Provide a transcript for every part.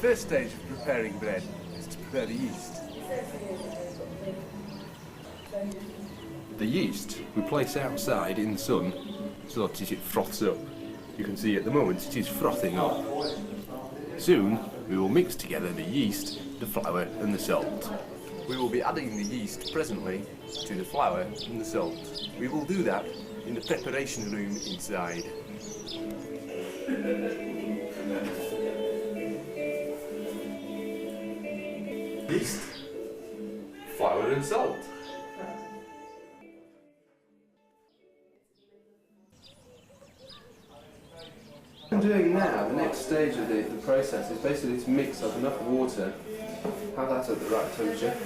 First stage of preparing bread is to prepare the yeast. The yeast we place outside in the sun so that it froths up. You can see at the moment it is frothing up. Soon we will mix together the yeast, the flour and the salt. We will be adding the yeast presently to the flour and the salt. We will do that in the preparation room inside. Yeast, flour and salt. What I'm doing now, the next stage of the process is basically to mix up enough water, have that at the right temperature.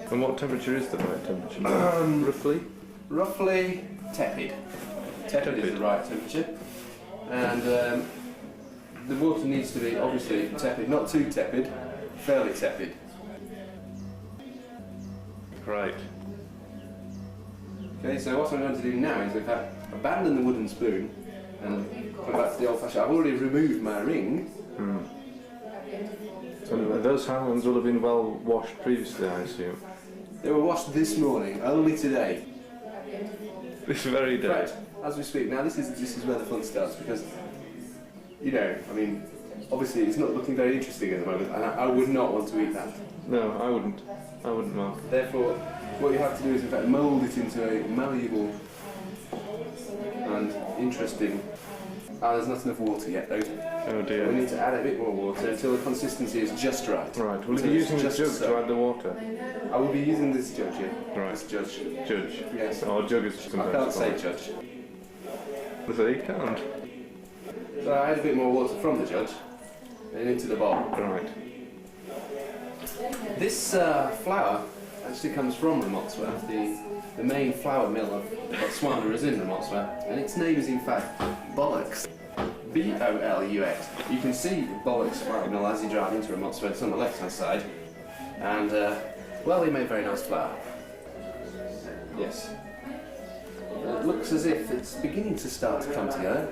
And what temperature is the right temperature? Roughly tepid. Tepid is the right temperature. And the water needs to be obviously tepid, not too tepid, fairly tepid. Right. Okay, so what I'm going to do now is abandon the wooden spoon and come back to the old fashioned. I've already removed my ring. And those hands will have been well washed previously, I assume. They were washed this morning, only today. This very day. Right, as we speak. Now this is where the fun starts because, you know, I mean, obviously it's not looking very interesting at the moment, and I would not want to eat that. No, I wouldn't. I wouldn't, Mark. Therefore, what you have to do is in fact mould it into a malleable and interesting. There's not enough water yet though. Oh dear. We need to add a bit more water until the consistency is just right. Right. Will you be using the jug to add the water? I will be using this jug here. Right. This judge. Judge? Yes. Or jug is sometimes I can't say called. judge. So you can't? So I add a bit more water from the judge and into the bowl. Right. This flour actually comes from Ramotswa. The main flour mill of Botswana is in Ramotswa, and its name is in fact Bollocks. B-O-L-U-X. You can see Bollocks flour mill as you drive into Ramotswa. It's on the left hand side, and well, they make very nice flour. Yes. It looks as if it's beginning to start to come together.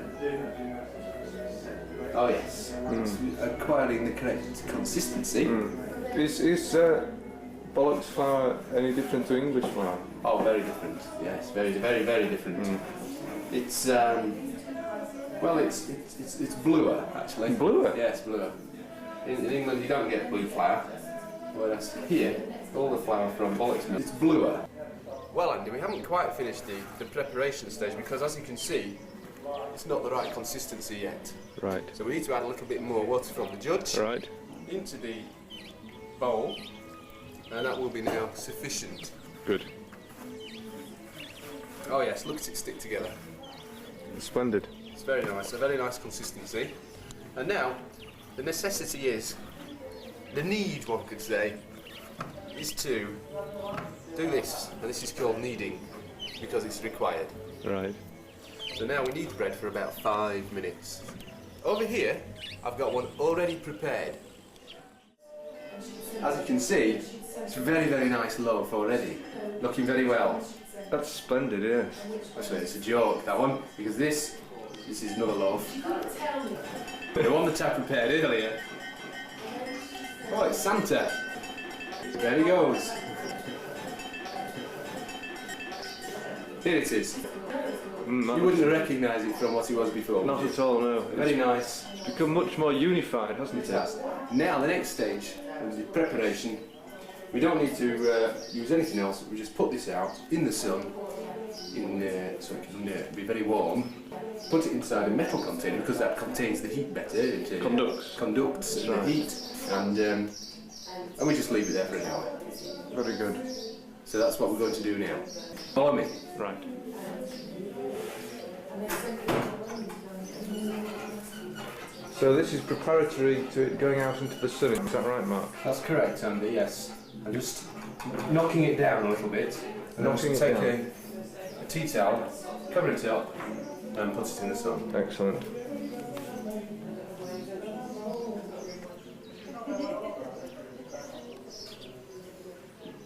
Oh yes, it's acquiring the correct consistency. Is Bollocks flour any different to English flour? Oh, very different. Yes, very, very, very different. It's well, it's bluer actually. Bluer? Yes, bluer. In England, you don't get blue flour, whereas here, all the flour from Bollocks mill, it's bluer. Well, Andy, we haven't quite finished the preparation stage because, as you can see, it's not the right consistency yet. Right. So we need to add a little bit more water from the judge into the bowl, and that will be now sufficient. Good. Oh yes, look at it stick together. Splendid. It's very nice, a very nice consistency. And now, the necessity is, the need one could say, is to do this, and this is called kneading, because it's required. Right. So now we knead the bread for about 5 minutes. Over here, I've got one already prepared. As you can see, it's a very, very nice loaf already, looking very well. That's splendid, yes. Actually, it's a joke, that one, because this is another loaf. The one that I prepared earlier. Oh, it's Santa. There he goes. Here it is. You wouldn't recognise it from what it was before. Not at all, no. Very nice. It's become much more unified, hasn't it? It has. Now the next stage is the preparation. We don't need to use anything else. We just put this out in the sun, so it can be very warm. Put it inside a metal container because that contains the heat better. It conducts the heat, and we just leave it there for an hour. Very good. So that's what we're going to do now. Follow me. Right. So this is preparatory to it going out into the sun, is that right, Mark? That's correct, Andy, yes. I'm just knocking it down a little bit. And also take a tea towel, cover it up, and put it in the sun. Excellent.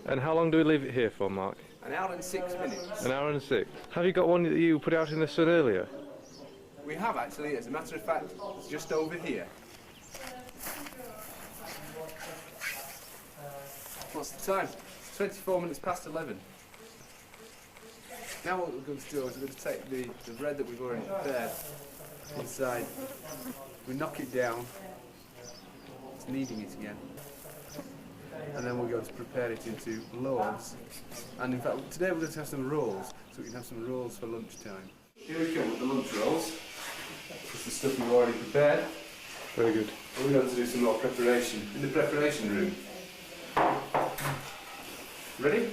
And how long do we leave it here for, Mark? An hour and 6 minutes. An hour and 6. Have you got one that you put out in the sun earlier? We have actually, as a matter of fact, it's just over here. What's the time? It's 24 minutes past 11. Now what we're going to do is we're going to take the bread that we've already prepared inside. We knock it down. It's kneading it again. And then we're going to prepare it into loaves. And in fact, today we're going to have some rolls, so we can have some rolls for lunchtime. Here we come with the lunch rolls. It's the stuff we've already prepared. Very good. We're going to do some more preparation in the preparation room. Ready?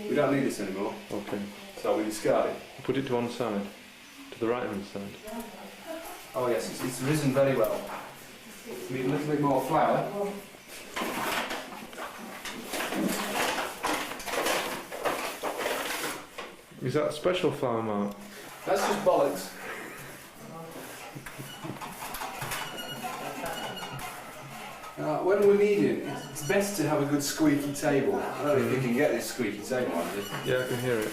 We don't need this anymore. Okay. So we discard it. Put it to one side, to the right hand side. Oh yes, it's risen very well. We need a little bit more flour. Is that a special flour, Mark? That's just bollocks. When we're kneading, it's best to have a good squeaky table. I don't know if you can get this squeaky table on it. Yeah, I can hear it.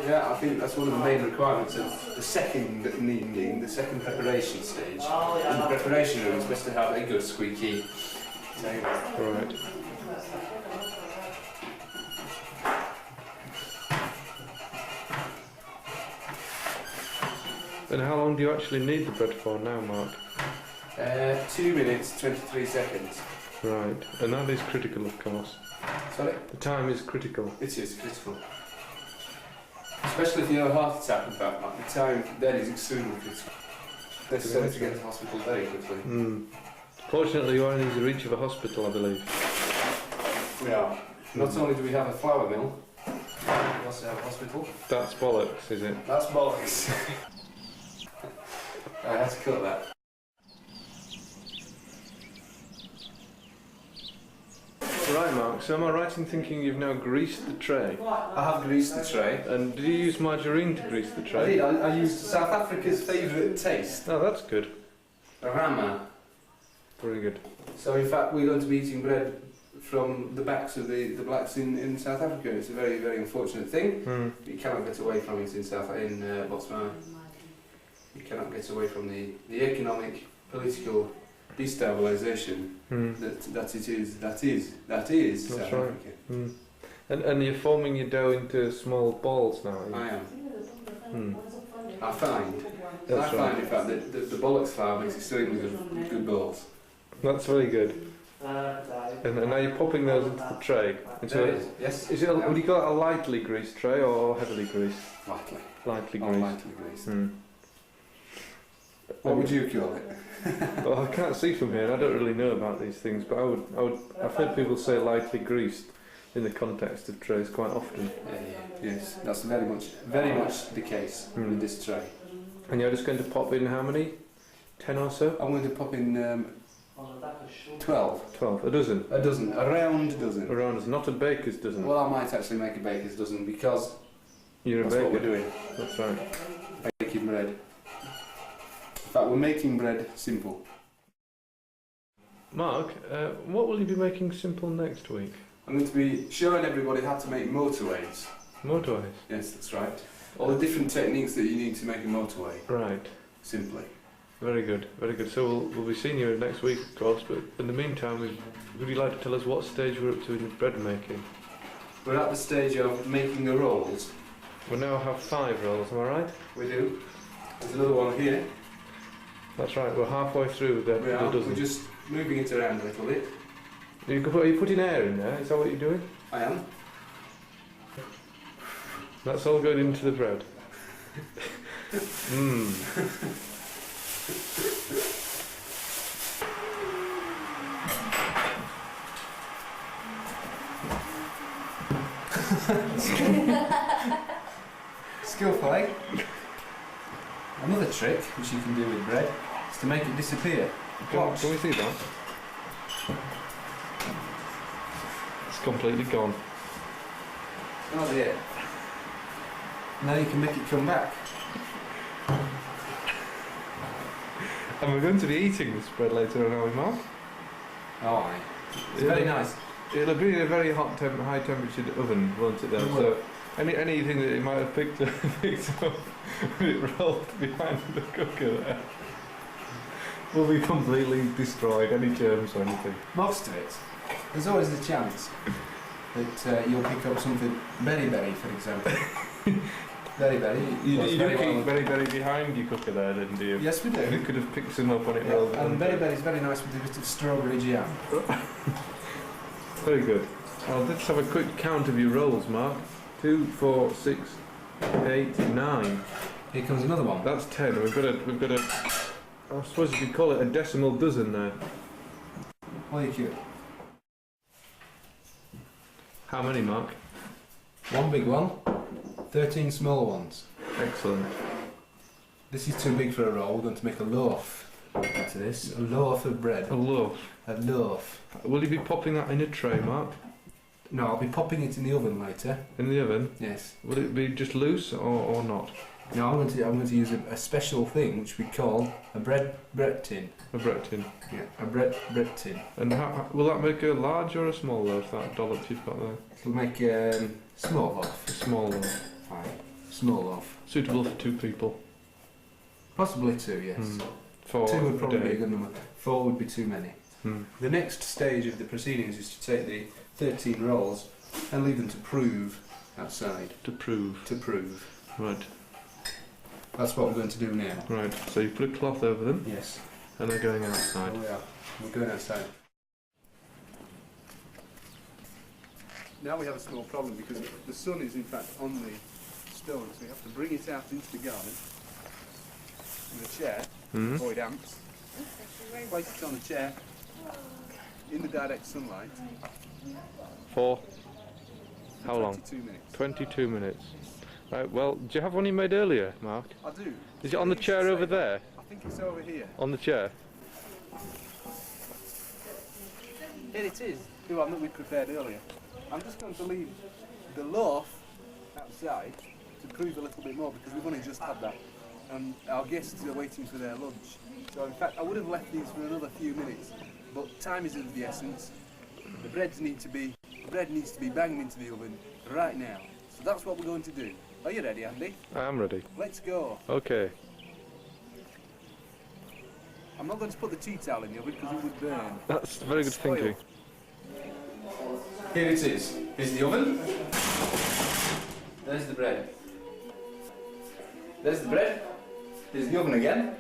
Yeah, I think that's one of the main requirements of the second kneading, the second preparation stage. In the preparation room, it's best to have a good squeaky table. Right. And how long do you actually need the bread for now, Mark? 2 minutes, 23 seconds. Right, and that is critical, of course. Sorry? The time is critical. It is critical. Especially if you have a heart attack, in fact, like, the time then is extremely critical. Necessary to get to the hospital very quickly. Fortunately, you're in easy reach of a hospital, I believe. We are. Not only do we have a flour mill, we also have a hospital. That's bollocks, is it? That's bollocks. I had to cut that. Right, Mark, so am I right in thinking you've now greased the tray? I have greased the tray. And did you use margarine to grease the I tray? did. I used South Africa's favourite taste, Oh, that's good. rama. Very good. So in fact we're going to be eating bread from the backs of the blacks in South Africa. It's a very, very unfortunate thing. You cannot get away from it in Botswana. You cannot get away from the economic, political destabilisation that is That's South right. Africa. And you're forming your dough into small balls now, are you? I am. I find in fact that the bollocks flour makes extremely good balls. That's very good. And now you're popping those into the tray. Yes. Is it? Would you call it a lightly greased tray or heavily greased? Lightly. Lightly Oh, greased. lightly greased. What would you call it? Well, I can't see from here, and I don't really know about these things, but I've heard people say lightly greased in the context of trays quite often. Yes, that's very much the case with this tray. And you're just going to pop in how many? 10 or so? I'm going to pop in 12. 12. A dozen? A dozen. A round dozen. A round dozen, not a baker's dozen. Well, I might actually make a baker's dozen because You're a that's baker. what we're doing. That's right. Baking bread. In fact, we're making bread simple. Mark, what will you be making simple next week? I'm going to be showing everybody how to make motorways. Motorways? Yes, that's right. All the different techniques that you need to make a motorway. Right. Simply. Very good, very good. So we'll be seeing you next week, of course, but in the meantime, would you like to tell us what stage we're up to in the bread making? We're at the stage of making the rolls. We now have 5 rolls, am I right? We do. There's another one here. That's right, we're halfway through the dozen. We're just moving it around a little bit. Are you putting air in there? Is that what you're doing? I am. That's all going into the bread. Skillful, eh? Another trick which you can do with bread is to make it disappear. Can we see that? It's completely gone. Oh dear. Now you can make it come back. And we're going to be eating this bread later on, are we, Mark? Oh, aye. It's very nice. It'll be in a very high temperature oven, won't it? Though. So anything that it might have picked up when it rolled behind the cooker there. will be completely destroyed, any germs or anything. Most of it. There's always the chance that you'll pick up something beriberi, for example. Beriberi. You keep beriberi behind your cooker there, then, do you? Yes, we do. You could have picked some up on it Yeah, rather and than... beriberi is very nice with a bit of strawberry jam. Very good. Well, let's have a quick count of your rolls, Mark. 2, 4, 6, 8, 9. Here comes another one. That's 10. We've got a. I suppose you could call it a decimal dozen there. Well, you could. How many, Mark? One big one, 13 smaller ones. Excellent. This is too big for a roll. We're going to make a loaf out of this. A loaf of bread. A loaf. A loaf. Will you be popping that in a tray, Mark? No, I'll be popping it in the oven later. In the oven? Yes. Will it be just loose or not? No, I'm going to use a special thing which we call a bread tin. A bread tin. Yeah, a bread tin. And will that make a large or a small loaf, that dollop you've got there? It'll make small loaf. A small loaf. Fine. Small loaf. Suitable for 2 people? Possibly 2, yes. 4 2 would probably a day. be a good number. 4 would be too many. Hmm. The next stage of the proceedings is to take the 13 rolls and leave them to prove outside. To prove. To prove. Right. That's what we're going to do now. Right. So you put a cloth over them Yes. and they're going outside. Oh, yeah. We're going outside. Now we have a small problem because the sun is in fact on the stone, so we have to bring it out into the garden in a chair to avoid ants. Place it on a chair in the direct sunlight. For how long? 22 minutes. 22 minutes. Right, well, do you have one you made earlier, Mark? I do. Is it on the chair over there? I think it's over here. On the chair? Here it is, the one that we prepared earlier. I'm just going to leave the loaf outside to prove a little bit more because we've only just had that. And our guests are waiting for their lunch. So in fact I would have left these for another few minutes, but time is of the essence. The bread needs to be banged into the oven right now. So that's what we're going to do. Are you ready, Andy? I am ready. Let's go. Okay. I'm not going to put the tea towel in the oven because it would burn. That's very good thinking. Here it is. Here's the oven. There's the bread. There's the bread. Here's the oven again.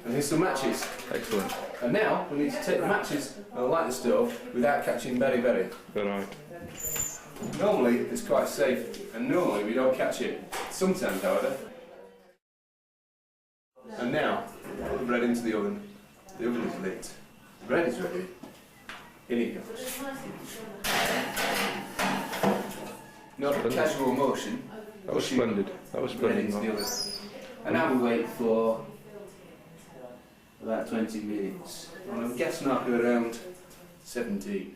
And here's some matches. Excellent. And now we need to take the matches and light the stove without catching beriberi. Right. Normally it's quite safe and normally we don't catch it. Sometimes, however. And now put the bread into the oven. The oven is lit. The bread is ready. In it goes. Not a casual motion. That was splendid. That was splendid, Mark. And now we wait for about 20 minutes. And I'm guessing around 17.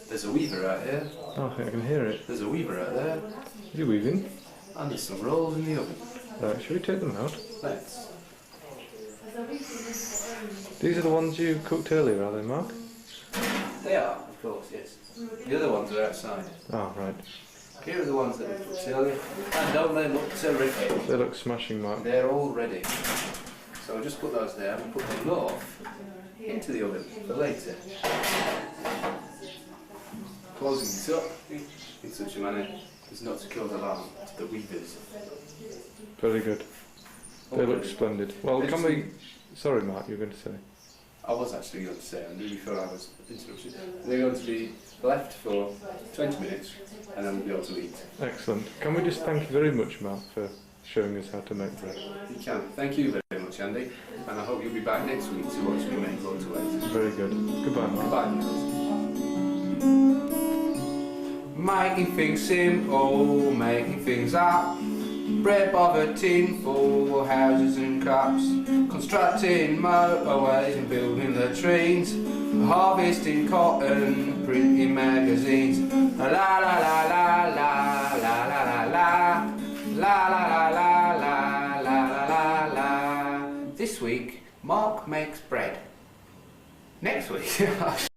There's a weaver out here. Oh, I can hear it. There's a weaver out there. Are you weaving? And there's some rolls in the oven. Right, shall we take them out? Let's. These are the ones you cooked earlier, are they, Mark? They are, of course, yes. The other ones are outside. Oh, right. Here are the ones that we cooked earlier. And don't they look terrific? They look smashing, Mark. They're all ready. So I'll just put those there and put the loaf into the oven for later. Closing it up in such a manner as not to cause alarm to the weavers. Very good. They look splendid. Well, can we... Sorry, Mark, you were going to say. I was actually going to say, and before I was interrupted, they're going to be left for 20 minutes and then we'll be able to eat. Excellent. Can we just thank you very much, Mark, for showing us how to make bread? You can. Thank you very much, Andy, and I hope you'll be back next week to watch me make loads of ways. Very good. Goodbye, Mark. Goodbye, making things simple, making things up. Bread by the tin for houses and cups. Constructing motorways and building latrines. Harvesting cotton, printing magazines. La la la la la la la la la. La la la la la la la la. This week, Mark makes bread. Next week, I'll